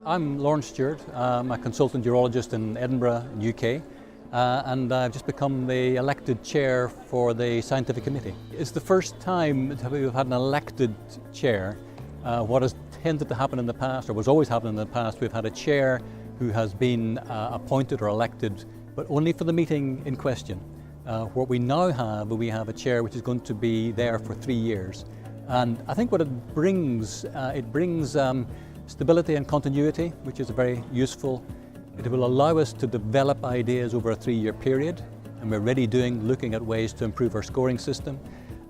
I'm Laurence Stewart. I'm a consultant urologist in Edinburgh, UK, and I've just become the elected chair for the scientific committee. It's the first time that we've had an elected chair. What has tended to happen in the past, or was always happening in the past, we've had a chair who has been appointed or elected, but only for the meeting in question. What we now have, we have a chair which is going to be there for 3 years. And I think what it brings stability and continuity, which is very useful. It will allow us to develop ideas over a 3-year period, and we're already looking at ways to improve our scoring system.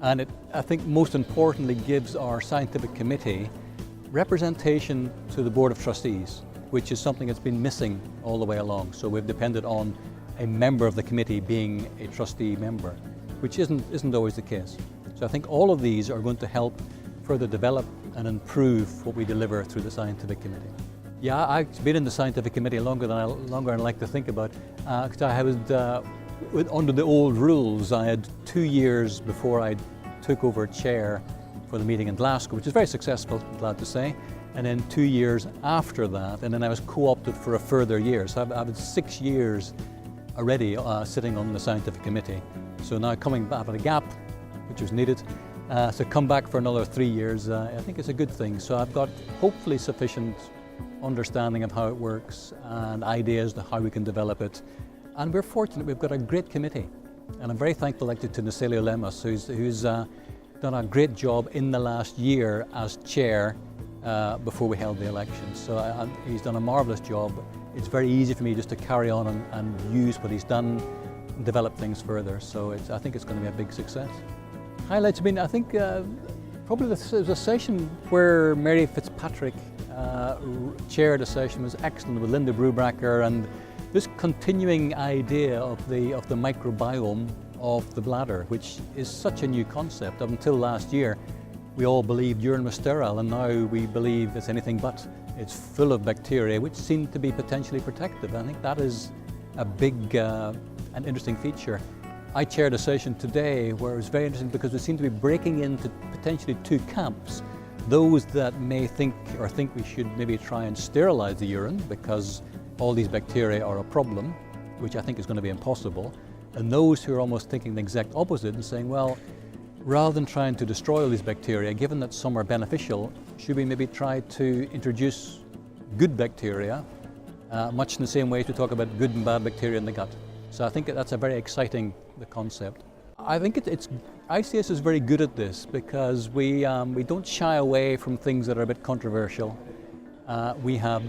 And it, I think most importantly, gives our scientific committee representation to the Board of Trustees, which is something that's been missing all the way along. So we've depended on a member of the committee being a trustee member, which isn't always the case. So I think all of these are going to help further develop and improve what we deliver through the scientific committee. Yeah, I've been in the scientific committee longer than I like to think about. Because I was under the old rules, I had 2 years before I took over chair for the meeting in Glasgow, which is very successful, I'm glad to say. And then 2 years after that, and then I was co-opted for a further year. So I've had 6 years already sitting on the scientific committee. So now coming back with a gap, which was needed. So come back for another 3 years, I think it's a good thing. So I've got hopefully sufficient understanding of how it works and ideas to how we can develop it. And we're fortunate, we've got a great committee. And I'm very thankful to Nacelio Lemos, who's done a great job in the last year as chair before we held the elections. So he's done a marvellous job. It's very easy for me just to carry on and use what he's done and develop things further. So I think it's going to be a big success. Highlights have been, I think, probably the session where Mary Fitzpatrick chaired a session was excellent with Linda Brubaker, and this continuing idea of the microbiome of the bladder, which is such a new concept. Up until last year, we all believed urine was sterile, and now we believe it's anything but. It's full of bacteria, which seem to be potentially protective. I think that is a big and interesting feature. I chaired a session today where it was very interesting because we seem to be breaking into potentially 2 camps. Those that may think we should maybe try and sterilize the urine because all these bacteria are a problem, which I think is going to be impossible. And those who are almost thinking the exact opposite and saying, well, rather than trying to destroy all these bacteria, given that some are beneficial, should we maybe try to introduce good bacteria, much in the same way as we talk about good and bad bacteria in the gut. So I think that's a very exciting concept. I think ICS is very good at this because we don't shy away from things that are a bit controversial. We have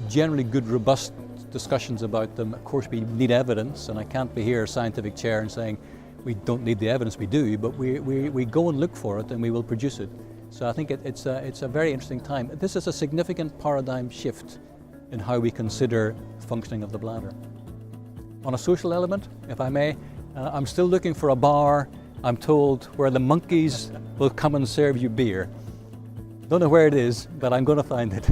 generally good, robust discussions about them. Of course, we need evidence, and I can't be here as scientific chair and saying we don't need the evidence. We do, but we go and look for it, and we will produce it. So I think it's a very interesting time. This is a significant paradigm shift in how we consider the functioning of the bladder. On a social element, if I may, I'm still looking for a bar, I'm told, where the monkeys will come and serve you beer. Don't know where it is, but I'm going to find it.